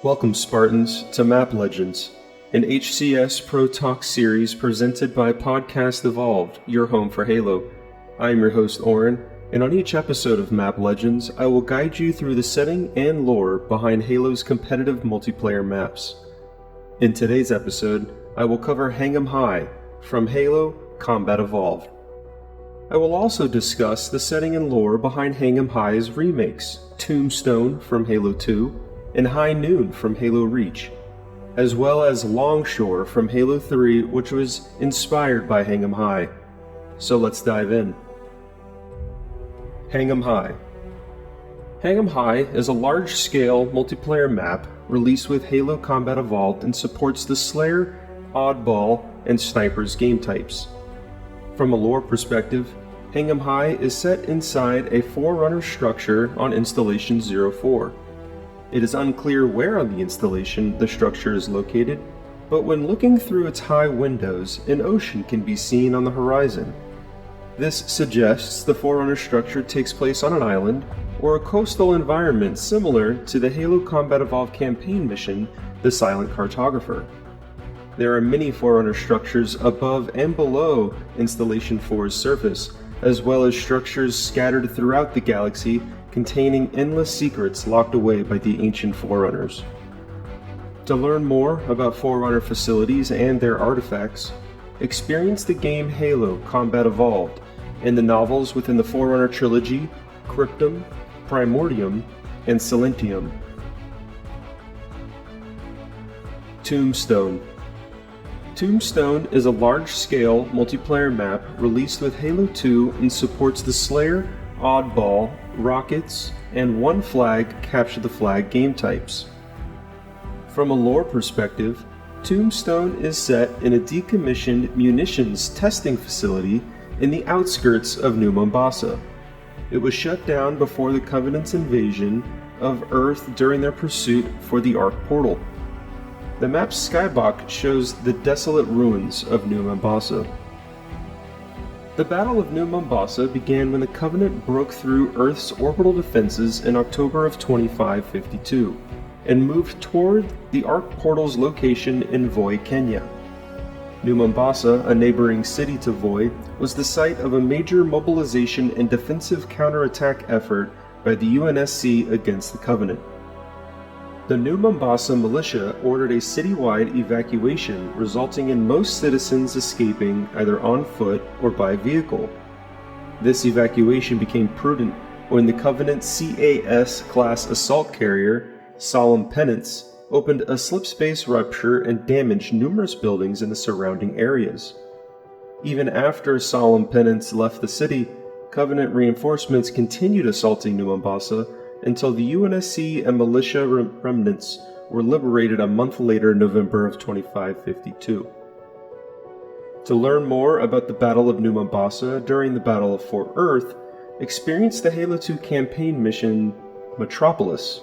Welcome, Spartans, to Map Legends, an HCS Pro Talk series presented by Podcast Evolved, your home for Halo. I am your host, Oren, and on each episode of Map Legends, I will guide you through the setting and lore behind Halo's competitive multiplayer maps. In today's episode, I will cover Hang 'em High from Halo Combat Evolved. I will also discuss the setting and lore behind Hang 'em High's remakes, Tombstone from Halo 2, and High Noon from Halo Reach, as well as Longshore from Halo 3, which was inspired by Hang 'em High. So let's dive in. Hang 'em High. Hang 'em High is a large-scale multiplayer map released with Halo Combat Evolved and supports the Slayer, Oddball, and Snipers game types. From a lore perspective, Hang 'em High is set inside a Forerunner structure on Installation 04. It is unclear where on the installation the structure is located, but when looking through its high windows, an ocean can be seen on the horizon. This suggests the Forerunner structure takes place on an island or a coastal environment similar to the Halo Combat Evolved campaign mission, The Silent Cartographer. There are many Forerunner structures above and below Installation 4's surface, as well as structures scattered throughout the galaxy containing endless secrets locked away by the ancient Forerunners. To learn more about Forerunner facilities and their artifacts, experience the game Halo Combat Evolved and the novels within the Forerunner trilogy, Cryptum, Primordium, and Silentium. Tombstone. Tombstone is a large-scale multiplayer map released with Halo 2 and supports the Slayer, Oddball, Rockets, and One Flag Capture the Flag game types. From a lore perspective, Tombstone is set in a decommissioned munitions testing facility in the outskirts of New Mombasa. It was shut down before the Covenant's invasion of Earth during their pursuit for the Ark Portal. The map's skybox shows the desolate ruins of New Mombasa. The Battle of New Mombasa began when the Covenant broke through Earth's orbital defenses in October of 2552 and moved toward the Ark Portal's location in Voi, Kenya. New Mombasa, a neighboring city to Voi, was the site of a major mobilization and defensive counterattack effort by the UNSC against the Covenant. The New Mombasa militia ordered a citywide evacuation, resulting in most citizens escaping either on foot or by vehicle. This evacuation became prudent when the Covenant CAS-class assault carrier, Solemn Penance, opened a slipspace rupture and damaged numerous buildings in the surrounding areas. Even after Solemn Penance left the city, Covenant reinforcements continued assaulting New Mombasa until the UNSC and militia remnants were liberated a month later, November of 2552. To learn more about the Battle of New Mombasa during the Battle of Fort Earth, experience the Halo 2 campaign mission Metropolis,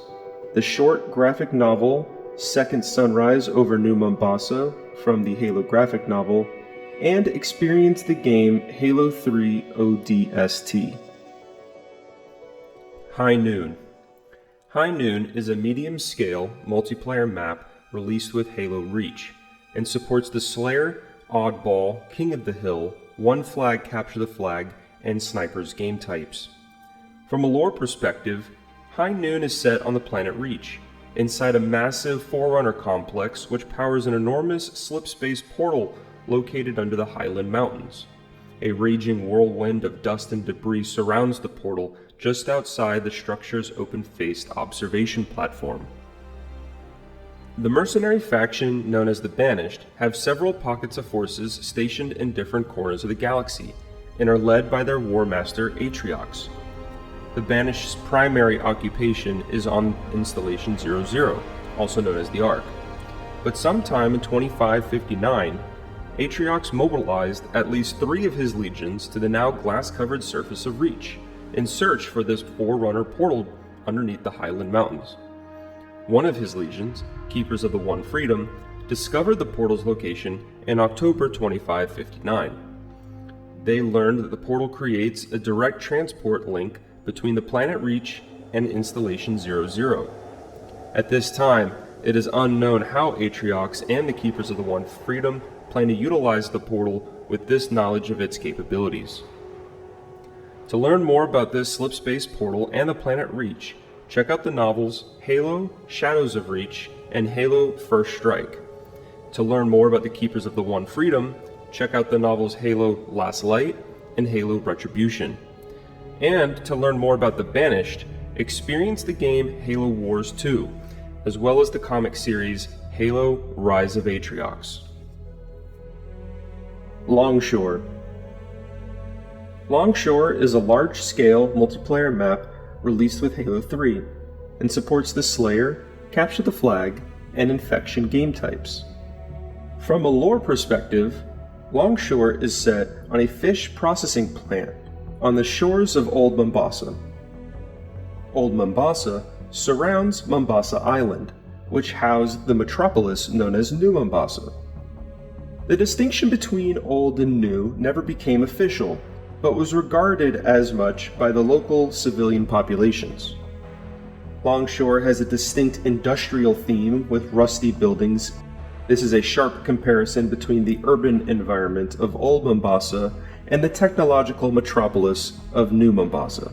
the short graphic novel Second Sunrise over New Mombasa from the Halo graphic novel, and experience the game Halo 3 ODST. High Noon. High Noon is a medium-scale multiplayer map released with Halo Reach and supports the Slayer, Oddball, King of the Hill, One Flag Capture the Flag, and Snipers game types. From a lore perspective, High Noon is set on the planet Reach, inside a massive Forerunner complex which powers an enormous slipspace portal located under the Highland Mountains. A raging whirlwind of dust and debris surrounds the portal just outside the structure's open-faced observation platform. The mercenary faction known as the Banished have several pockets of forces stationed in different corners of the galaxy and are led by their war master Atriox. The Banished's primary occupation is on Installation 00, also known as the Ark. But sometime in 2559, Atriox mobilized at least 3 of his legions to the now glass-covered surface of Reach, in search for this Forerunner portal underneath the Highland Mountains. One of his legions, Keepers of the One Freedom, discovered the portal's location in October 2559. They learned that the portal creates a direct transport link between the planet Reach and Installation 00. At this time, it is unknown how Atriox and the Keepers of the One Freedom plan to utilize the portal with this knowledge of its capabilities. To learn more about this slip-space portal and the planet Reach, check out the novels Halo, Shadows of Reach, and Halo First Strike. To learn more about the Keepers of the One Freedom, check out the novels Halo Last Light and Halo Retribution. And to learn more about the Banished, experience the game Halo Wars 2, as well as the comic series Halo Rise of Atriox. Longshore. Longshore is a large-scale multiplayer map released with Halo 3, and supports the Slayer, Capture the Flag, and Infection game types. From a lore perspective, Longshore is set on a fish processing plant on the shores of Old Mombasa. Old Mombasa surrounds Mombasa Island, which housed the metropolis known as New Mombasa. The distinction between old and new never became official, but was regarded as much by the local civilian populations. Longshore has a distinct industrial theme with rusty buildings. This is a sharp comparison between the urban environment of Old Mombasa and the technological metropolis of New Mombasa.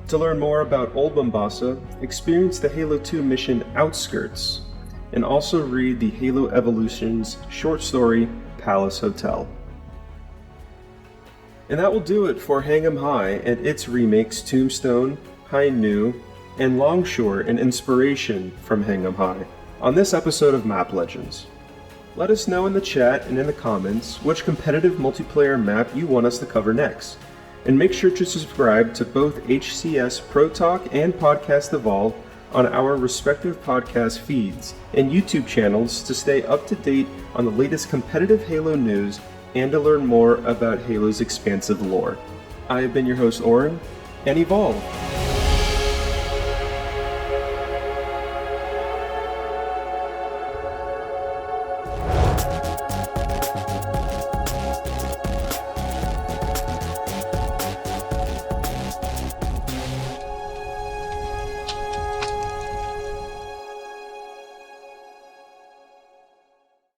To learn more about Old Mombasa, experience the Halo 2 mission Outskirts, and also read the Halo Evolution's short story Palace Hotel. And that will do it for Hang 'em High and its remakes Tombstone, High New, and Longshore, an inspiration from Hang 'em High, on this episode of Map Legends. Let us know in the chat and in the comments which competitive multiplayer map you want us to cover next. And make sure to subscribe to both HCS Pro Talk and Podcast Evolve on our respective podcast feeds and YouTube channels to stay up to date on the latest competitive Halo news and to learn more about Halo's expansive lore. I have been your host, Oren, and Evolve!